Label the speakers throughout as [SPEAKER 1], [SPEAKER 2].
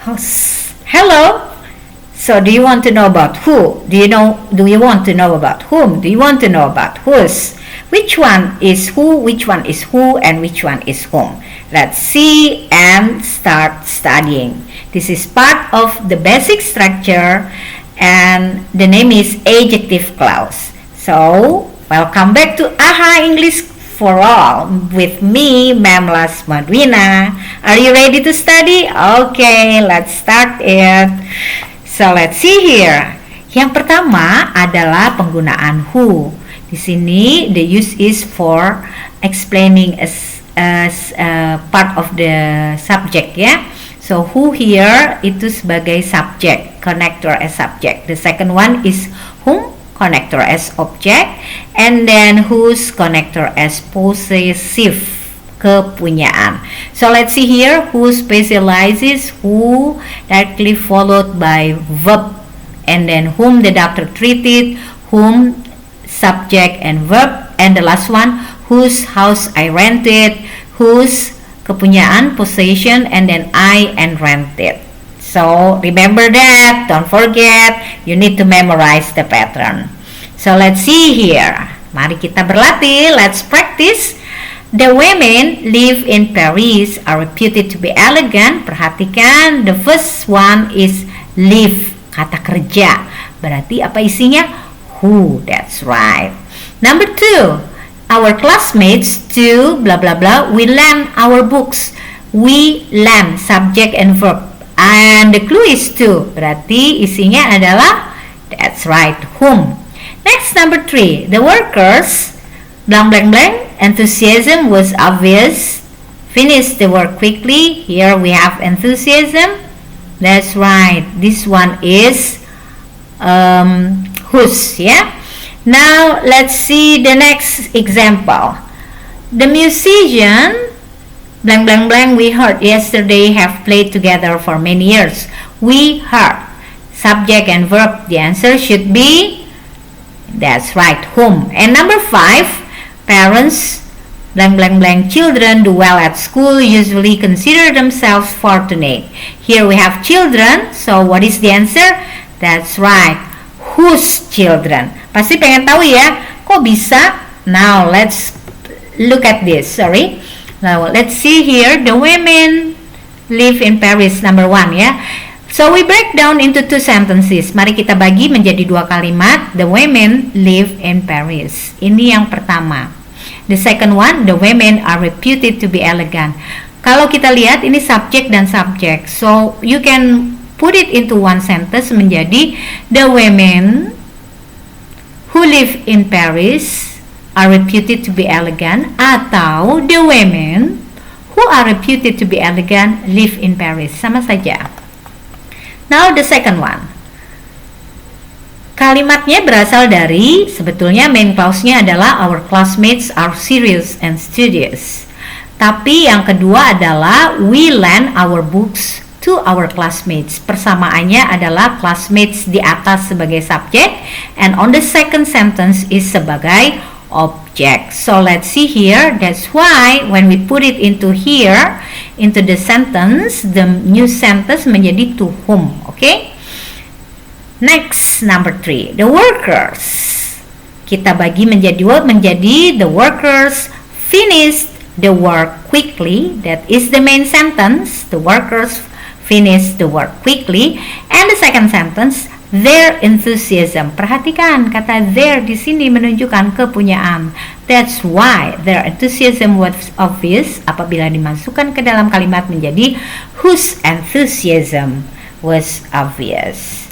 [SPEAKER 1] Hello. So do you want to know about who? Do you want to know about whom? Do you want to know about whose? Which one is who, which one is who, and which one is whom? Let's see and start studying. This is part of the basic structure and the name is adjective clause. So, welcome back to AHA English for All with me, Ma'am Las Madwina. Are you ready to study? Okay, let's start it. So, let's see here. Yang pertama adalah penggunaan who. Di sini the use is for explaining as part of the subject ya. So who here itu sebagai subject, connector as subject. The second one is whom, connector as object, and then whose, connector as possessive, kepunyaan. So let's see here, who specializes, who directly followed by verb, and then whom the doctor treated, whom subject and verb, and the last one whose house I rented, whose kepunyaan possession, and then I and rented. So remember that, don't forget, you need to memorize the pattern. So let's see here. Mari kita berlatih, let's practice. The women live in Paris are reputed to be elegant. Perhatikan, the first one is live, kata kerja. Berarti apa isinya? Who, that's right. Number 2, our classmates to blah blah blah, we lend our books. We lend, subject and verb. And the clue is to, berarti isinya adalah, that's right, whom. Next, number 3, the workers, blank blank blank, enthusiasm was obvious. Finish the work quickly. Here we have enthusiasm. That's right, this one is whose, yeah. Now let's see the next example. The musician blank blank blank we heard yesterday have played together for many years. We heard, subject and verb. The answer should be, that's right, whom. And number 5, parents blank blank blank children do well at school usually consider themselves fortunate. Here we have children, so what is the answer? That's right, whose children. Pasti pengen tahu ya, kok bisa? Now let's look at this. Now let's see here. The women live in Paris, number 1 ya. So we break down into 2 sentences. Mari kita bagi menjadi 2 kalimat. The women live in Paris. Ini yang pertama. The second one, the women are reputed to be elegant. Kalau kita lihat ini subjek dan subjek. So you can put it into 1 sentence menjadi the women who live in Paris are reputed to be elegant, atau the women who are reputed to be elegant live in Paris. Sama saja. Now the second one. Kalimatnya berasal dari, sebetulnya main clause-nya adalah our classmates are serious and studious. Tapi yang kedua adalah we lend our books to our classmates. Persamaannya adalah classmates di atas sebagai subjek and on the second sentence is sebagai object. So let's see here. That's why when we put it into here, into the sentence, the new sentence menjadi to whom. Okay? Next, number 3, the workers. Kita bagi menjadi the workers finished the work quickly. That is the main sentence. The workers finish the work quickly. And the second sentence, their enthusiasm. Perhatikan kata their di sini menunjukkan kepunyaan. That's why their enthusiasm was obvious apabila dimasukkan ke dalam kalimat menjadi whose enthusiasm was obvious.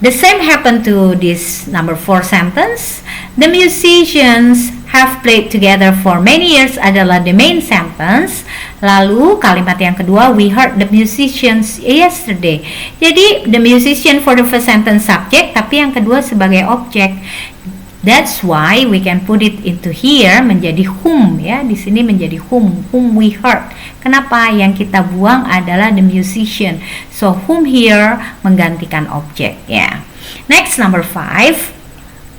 [SPEAKER 1] The same happened to this number 4 sentence. The musicians have played together for many years adalah the main sentence. Lalu kalimat yang kedua, we heard the musicians yesterday. Jadi the musician for the first sentence subject, tapi yang kedua sebagai objek. That's why we can put it into here menjadi whom ya. Di sini menjadi whom we heard. Kenapa? Yang kita buang adalah the musician. So whom here menggantikan objek ya. Next number 5.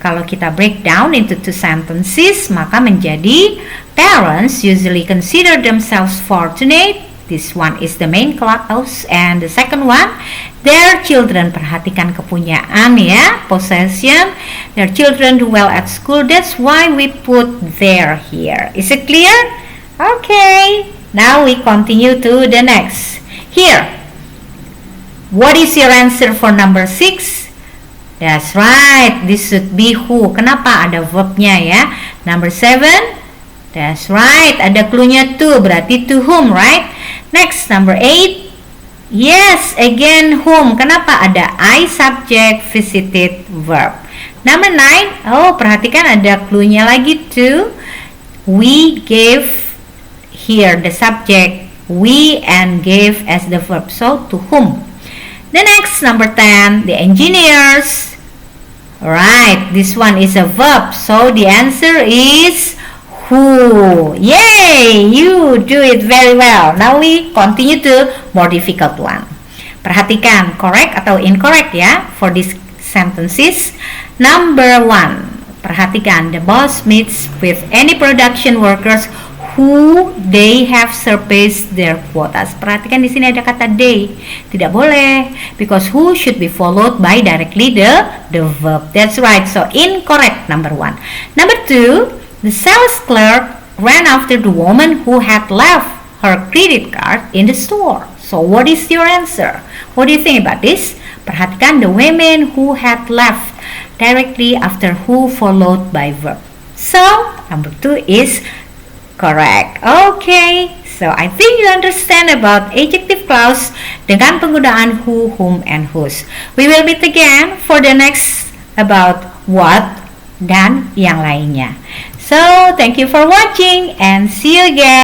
[SPEAKER 1] Kalau kita break down into 2 sentences, maka menjadi parents usually consider themselves fortunate. This one is the main clause, and the second one, their children. Perhatikan kepunyaan ya, possession. Their children do well at school. That's why we put their here. Is it clear? Okay. Now we continue to the next. Here. What is your answer for number 6? That's right. This should be who. Kenapa ada verbnya ya? Number 7. That's right. Ada cluenya to. Berarti to whom, right? Next, number 8. Yes, again whom. Kenapa ada I subject visited verb? Number 9. Oh, perhatikan ada cluenya lagi to. We gave here the subject we and gave as the verb. So to whom? The next, number 10. The engineers. Right, this one is a verb. So the answer is who. Yay, you do it very well. Now we continue to more difficult one. Perhatikan correct atau incorrect ya for these sentences. Number 1. Perhatikan, the boss meets with any production workers who they have surpassed their quotas. Perhatikan di sini ada kata they. Tidak boleh, because who should be followed by directly the verb. That's right. So incorrect, number 1. Number 2. The sales clerk ran after the woman who had left her credit card in the store. So what is your answer? What do you think about this? Perhatikan the women who had left directly after who followed by verb. So number 2 is correct. Okay, so I think you understand about adjective clause dengan penggunaan who, whom, and whose. We will meet again for the next about what dan yang lainnya. So, thank you for watching and see you again.